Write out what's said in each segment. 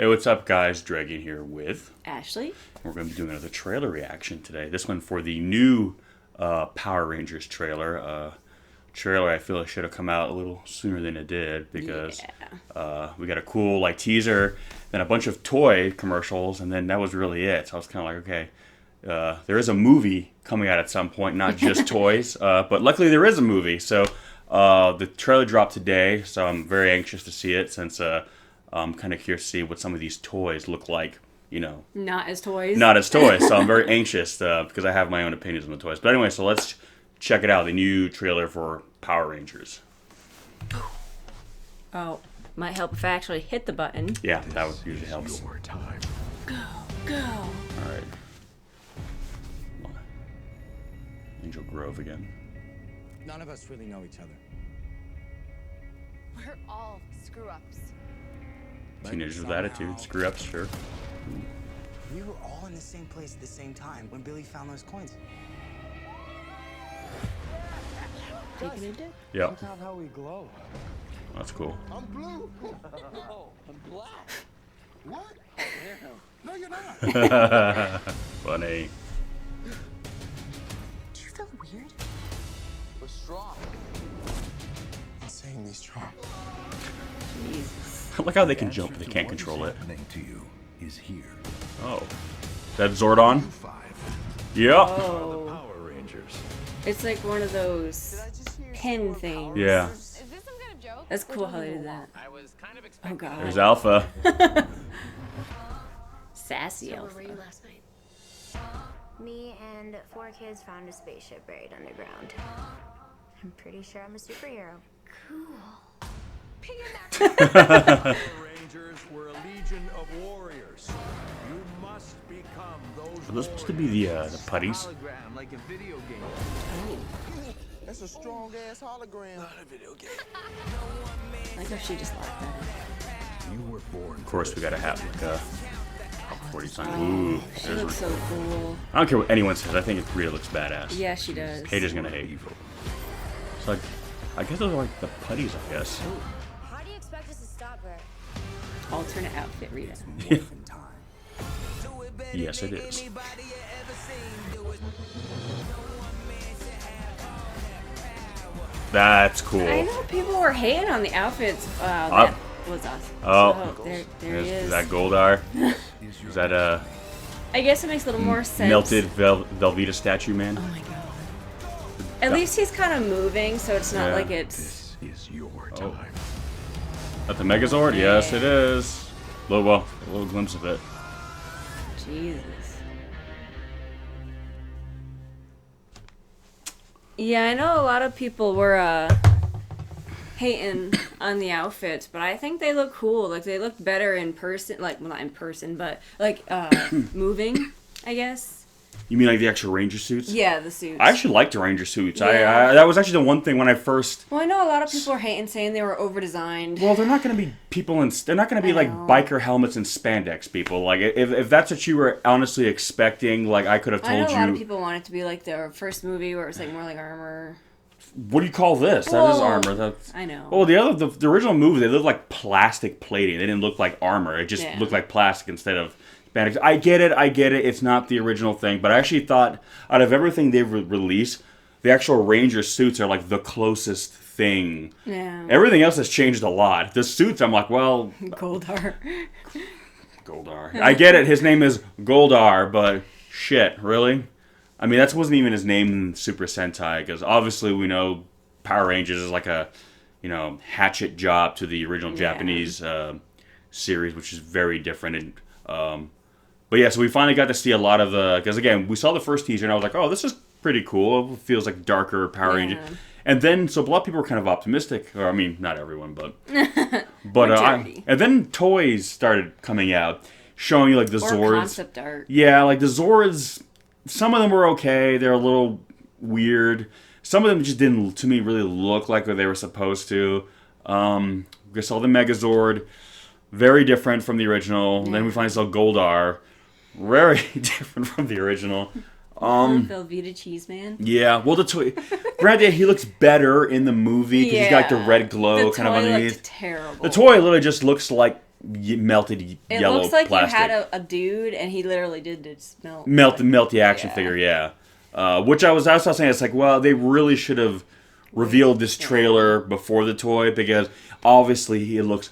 Hey, what's up, guys? DREAGEN here with Ashley. We're going to be doing another trailer reaction today. This one for the new Power Rangers trailer. Trailer I feel like should have come out a little sooner than it did because we got a cool teaser, then a bunch of toy commercials, and then that was really it. So I was kind of like, okay, there is a movie coming out at some point, not just toys. But luckily there is a movie. So the trailer dropped today, so I'm very anxious to see it since I'm kind of curious to see what some of these toys look like. Not as toys. Not as toys. So I'm very anxious because I have my own opinions on the toys. But anyway, so let's check it out. The new trailer for Power Rangers. Oh, might help if I actually hit the button. Yeah, that would usually helps. Your time. Go, go. All right. Angel Grove again. None of us really know each other. We're all screw-ups. Teenagers with attitude. Screw ups, sure. We were all in the same place at the same time when Billy found those coins. Taking a dip. Yep. Look how we glow. That's cool. I'm blue. Oh, I'm black. What? No, you're not. Funny. Do you feel weird? We're strong. Insanely strong. Jesus. I like how they can jump, but they can't control it. Happening to you is here. Oh. Is that Zordon? 5. Yep. Oh. Power Rangers. It's like one of those pin things. Yeah. Is this some kind of joke? That's cool how they did that. I was kind of Oh, expecting God. There's Alpha. Sassy So where Alpha. were you last night? Me and 4 kids found a spaceship buried underground. I'm pretty sure I'm a superhero. Pee in there. Rangers were a legion of warriors. You must become those. Are those supposed to be the putties? Hologram, like a video game. That's a strong ass hologram. Not a video game. I like how she just laughed at it. You were born. Of course, we gotta have a 40 sign. Ooh. She there's looks one. so cool. I don't care what anyone says. I think Rita looks badass. Yeah, she does. Haters gonna hate. So I guess those are like the putties, I guess. How do you expect us to stop her? Alternate outfit, Rita. Morphin' time. Yes, it is. That's cool. I know people were hating on the outfits. That was us. Oh. There he is. Is that Goldar? Is that I guess it makes a little more sense. melted Velveeta statue man? Oh my god. At least he's kind of moving, so it's not Yeah. like it's. This is your Oh. time. That the Megazord? Yes, it is. A little glimpse of it. Jesus. Yeah, I know a lot of people were hating on the outfits, but I think they look cool. Like they look better in person, well, not in person, but like moving, I guess. You mean like the actual Ranger suits? Yeah, the suits. I actually liked the Ranger suits. Yeah. I that was actually the one thing when I first. Well, I know a lot of people were hating, saying they were over designed. Well, they're not going to be people in. They're not going to be like know. biker helmets and spandex people. Like if that's what you were honestly expecting, like I could have I know told a lot of you. people want it to be like their first movie where it was like more like armor. What do you call this? That is Well, armor. That's. I know. Well, the original movie, they looked like plastic plating. They didn't look like armor. It just Yeah. looked like plastic instead of spandex. I get it. It's not the original thing, but I actually thought out of everything they've released, the actual Ranger suits are like the closest thing. Yeah. Everything else has changed a lot. The suits, I'm like, well, Goldar. Goldar. I get it. His name is Goldar, but shit, really? I mean, that wasn't even his name in Super Sentai, because obviously we know Power Rangers is like a, hatchet job to the original Japanese series, which is very different. But yeah, so we finally got to see a lot of the, because again, we saw the first teaser and I was like, oh, this is pretty cool. It feels like darker Power Rangers. And then, so a lot of people were kind of optimistic, or I mean, not everyone, but and then toys started coming out, showing you like the Or Zords. concept art. Yeah, like the Zords, some of them were okay. They're a little weird. Some of them just didn't, to me, really look like what they were supposed to. We saw the Megazord, very different from the original. Then we finally saw Goldar, very different from the original. Velveeta Cheese Man. Yeah, well, the toy. Granted, he looks better in the movie because he's got like the red glow the kind of toy underneath. Looked terrible. The toy literally just looks like melted It yellow looks like plastic. you had a dude, and he literally did just melt. Melt the action figure, yeah. Which I was also saying, it's like, well, they really should have revealed this trailer before the toy, because obviously he looks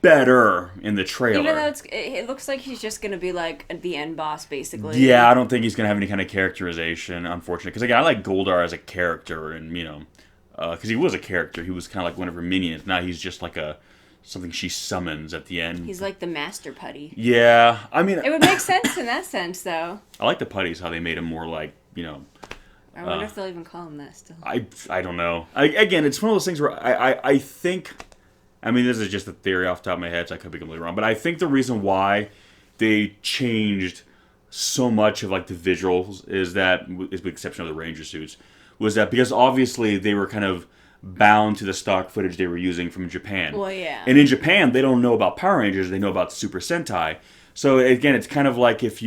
better in the trailer. Even though it looks like he's just gonna be like the end boss, basically. Yeah, I don't think he's gonna have any kind of characterization, unfortunately. Because again, I like Goldar as a character, and because he was a character, he was kind of like one of her minions. Now he's just like something she summons at the end. He's like the master putty. Yeah, I mean, It would make sense in that sense, though. I like the putties, how they made him more like, I wonder if they'll even call him that still. I don't know. Again, it's one of those things where I think, I mean, this is just a theory off the top of my head, so I could be completely wrong, but I think the reason why they changed so much of like the visuals is with the exception of the Ranger suits, was that because obviously they were kind of bound to the stock footage they were using from Japan. Well, yeah. And in Japan, they don't know about Power Rangers, they know about Super Sentai. So again, it's kind of like if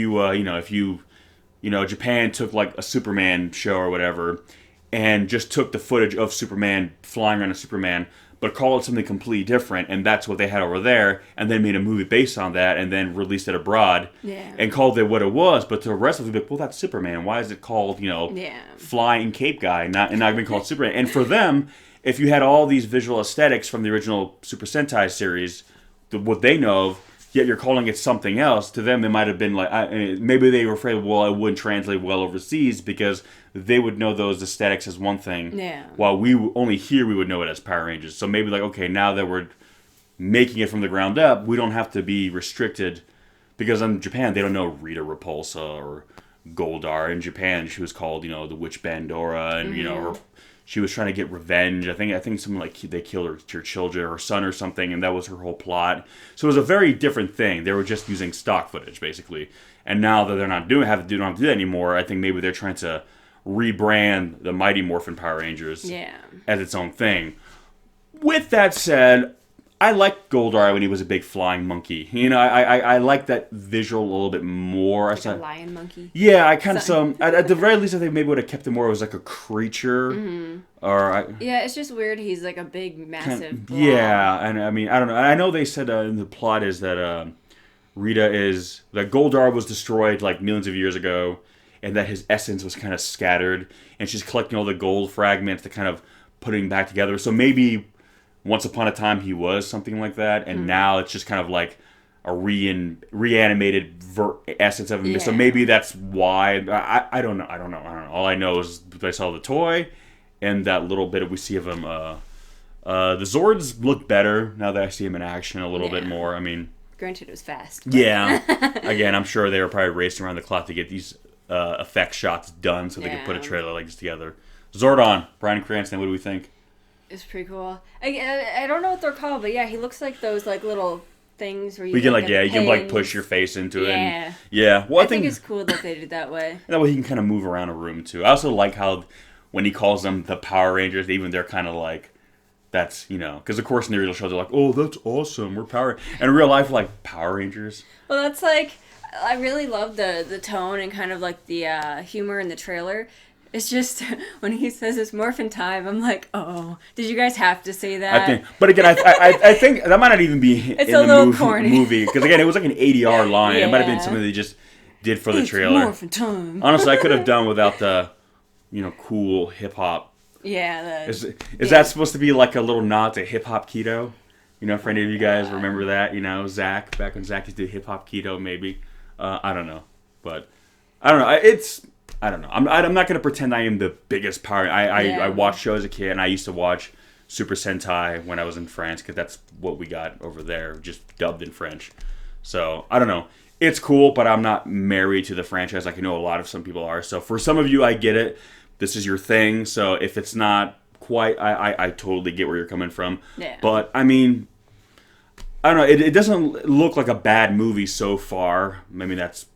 Japan took like a Superman show or whatever, and just took the footage of Superman flying around a Superman, but called it something completely different, and that's what they had over there, and then made a movie based on that, and then released it abroad, and called it what it was, but to the rest of them, like, well, that's Superman. Why is it called, Flying Cape Guy, not even called Superman? And for them, if you had all these visual aesthetics from the original Super Sentai series, what they know of, yet you're calling it something else, to them, they might have been like, maybe they were afraid, well, it wouldn't translate well overseas, because they would know those aesthetics as one thing, while only here we would know it as Power Rangers. So maybe like, okay, now that we're making it from the ground up, we don't have to be restricted, because in Japan, they don't know Rita Repulsa or Goldar. In Japan, she was called, the Witch Bandora, and, she was trying to get revenge. I think something like they killed her children, her son or something, and that was her whole plot. So it was a very different thing. They were just using stock footage, basically. And now that they're not don't have to do that anymore, I think maybe they're trying to rebrand the Mighty Morphin Power Rangers as its own thing. With that said, I liked Goldar when he was a big flying monkey. I like that visual a little bit more. Like a lion monkey? Yeah, I kind of at the very least, I think maybe would have kept him more as like a creature. Yeah, it's just weird. He's like a big, massive blob. Yeah, and I mean, I don't know. I know they said in the plot is that that Goldar was destroyed like millions of years ago, and that his essence was kind of scattered, and she's collecting all the gold fragments to kind of putting back together. So maybe once upon a time he was something like that, and now it's just kind of like a reanimated essence of him. Yeah. So maybe that's why. I don't know. All I know is I saw the toy and that little bit we see of him. The Zords look better now that I see him in action a little bit more. I mean, granted, it was fast. But. Yeah. Again, I'm sure they were probably racing around the clock to get these effect shots done so they could put a trailer like this together. Zordon, Bryan Cranston, what do we think? It's pretty cool. I don't know what they're called, but yeah, he looks like those like little things where you can you can like push your face into it. And, yeah. Well, I think it's cool that they did that way. That way he can kind of move around a room too. I also like how when he calls them the Power Rangers, even they're kind of like, that's, because of course in the original show they're like, oh, that's awesome, we're Power. And in real life, like, Power Rangers. Well, that's like, I really love the tone and kind of like the humor in the trailer. It's just when he says it's morphin' time, I'm like, oh, did you guys have to say that? But again, I think that might not even be in the movie because again, it was like an ADR line. Yeah. It might have been something they just did for the trailer. Morphin' time. Honestly, I could have done without the, cool hip hop. Yeah. Is that supposed to be like a little nod to hip hop keto? For any of you guys remember that? Zach, back when Zach used to do hip hop keto, maybe. I don't know, but I don't know. I don't know. I'm not going to pretend I am the biggest power. I watched shows as a kid, and I used to watch Super Sentai when I was in France, because that's what we got over there, just dubbed in French. So, I don't know. It's cool, but I'm not married to the franchise like I know some people are. So, for some of you, I get it. This is your thing. So, if it's not quite, I totally get where you're coming from. Yeah. But, I mean, I don't know. It doesn't look like a bad movie so far. I mean, that's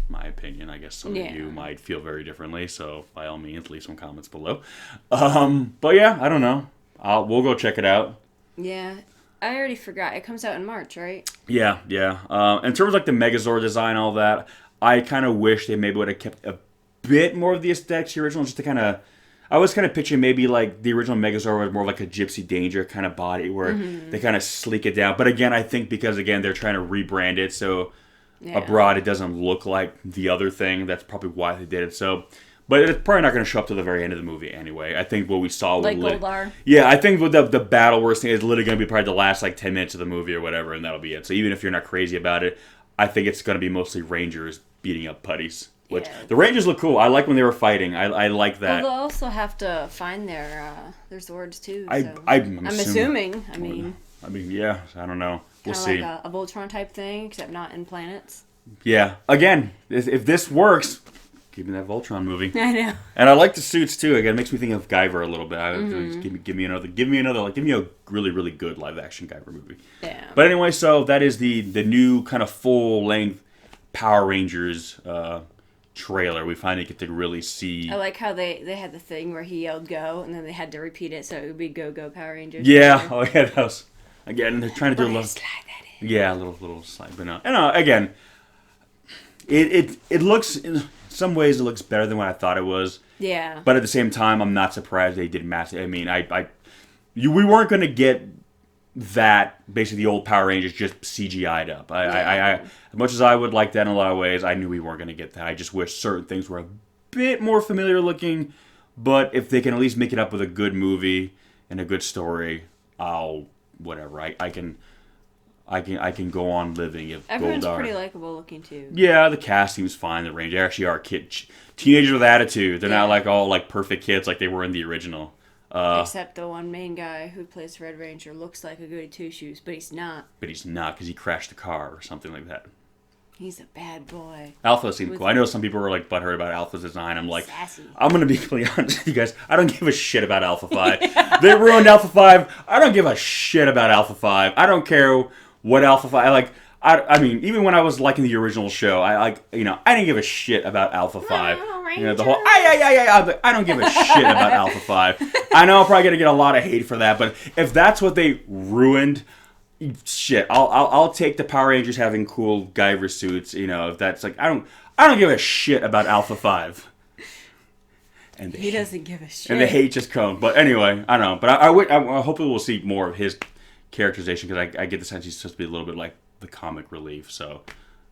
my opinion. I guess some of you might feel very differently, so by all means leave some comments below. But yeah, I don't know. We'll go check it out. Yeah, I already forgot. It comes out in March, right? Yeah. In terms of like the Megazord design, all that, I kind of wish they maybe would have kept a bit more of the aesthetics of the original, just to kind of I was kind of picturing maybe like the original Megazord was more like a Gypsy Danger kind of body where they kind of sleek it down. But again, I think because again they're trying to rebrand it, so abroad it doesn't look like the other thing. That's probably why they did it. So, but it's probably not going to show up to the very end of the movie anyway. I think what we saw Like Goldar. Yeah, I think with the battle we're seeing is literally going to be probably the last like 10 minutes of the movie or whatever, and that'll be it. So even if you're not crazy about it, I think it's going to be mostly Rangers beating up putties. Which the Rangers look cool. I like when they were fighting. I like that. Well, they'll also have to find their swords too. So. I'm assuming. I mean, yeah. I don't know. We'll see. Like a Voltron type thing, except not in planets. Yeah. Again, if this works, give me that Voltron movie. I know. And I like the suits too. Again, it makes me think of Guyver a little bit. Give me another. Give me a really really good live action Guyver movie. Yeah. But anyway, so that is the new kind of full length Power Rangers. Trailer. We finally get to really see. I like how they had the thing where he yelled "go" and then they had to repeat it, so it would be "Go Go Power Rangers." Yeah. Oh yeah. That was again. They're trying to do a little. Slide that in. Yeah, a little slide, but no. And again, it looks in some ways it looks better than what I thought it was. Yeah. But at the same time, I'm not surprised they did massive. I mean, we weren't going to get that basically the old Power Rangers just CGI'd up. I as much as I would like that in a lot of ways, I knew we weren't going to get that. I just wish certain things were a bit more familiar looking. But if they can at least make it up with a good movie and a good story, I'll whatever. I can go on living. If Everyone's Goldar, pretty likable looking too. yeah, the cast seems fine. The Rangers actually are teenagers with attitude. They're not like all like perfect kids like they were in the original. Except the one main guy who plays Red Ranger looks like a goody two shoes, but he's not. But he's not because he crashed a car or something like that. He's a bad boy. Alpha seemed cool. I know some people were like butthurt about Alpha's design. I'm like, Sassy. I'm gonna be completely honest with you guys. I don't give a shit about Alpha 5. They ruined Alpha 5. I don't give a shit about Alpha 5. I don't care what Alpha 5. I mean, even when I was liking the original show, I didn't give a shit about Alpha 5. The whole I don't give a shit about Alpha 5. I know I'm probably gonna get a lot of hate for that, but if that's what they ruined, shit, I'll take the Power Rangers having cool Guyver suits. If that's like I don't give a shit about Alpha 5. And He doesn't give a shit. And the hate just comes. But anyway, I don't know. But I hopefully we'll see more of his characterization because I get the sense he's supposed to be a little bit like the comic relief. So,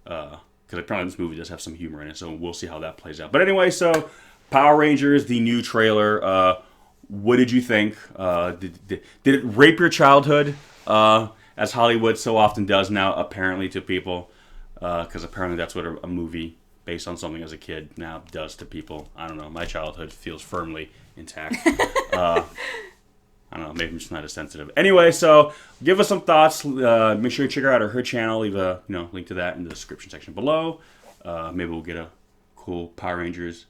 because apparently this movie does have some humor in it. So we'll see how that plays out. But anyway, so Power Rangers, the new trailer. What did you think? Did it rape your childhood? As Hollywood so often does now, apparently, to people. Because apparently that's what a movie based on something as a kid now does to people. I don't know. My childhood feels firmly intact. I don't know. Maybe I'm just not as sensitive. Anyway, so give us some thoughts. Make sure you check her out her channel. Leave a link to that in the description section below. Maybe we'll get a cool Power Rangers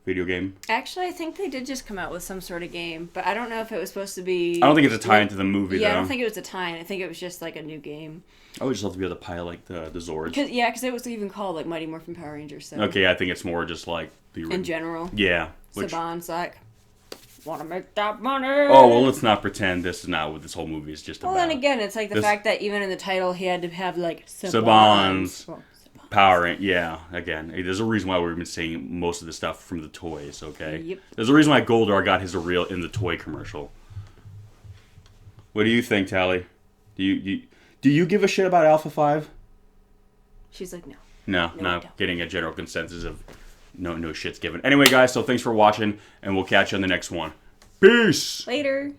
video game. Actually, I think they did just come out with some sort of game, but I don't know if it was supposed to be... I don't think it's a tie into the movie, though. Yeah, I don't think it was a tie-in. I think it was just like a new game. I would just love to be able to pilot the Zords. Because it was even called like Mighty Morphin Power Rangers. So. Okay, I think it's more just like... in general. Yeah. Saban's like, want to make that money. Oh, well, let's not pretend this is not what this whole movie is just about. Well, then again, it's like the fact that even in the title he had to have like Saban's Power Rangers. Yeah, again, there's a reason why we've been seeing most of the stuff from the toys, okay? Yep. There's a reason why Goldar got his reveal in the toy commercial. What do you think, Tally? Do you give a shit about Alpha 5? She's like, no. No, I not don't. getting a general consensus of no shit's given. Anyway, guys, so thanks for watching, and we'll catch you on the next one. Peace! Later.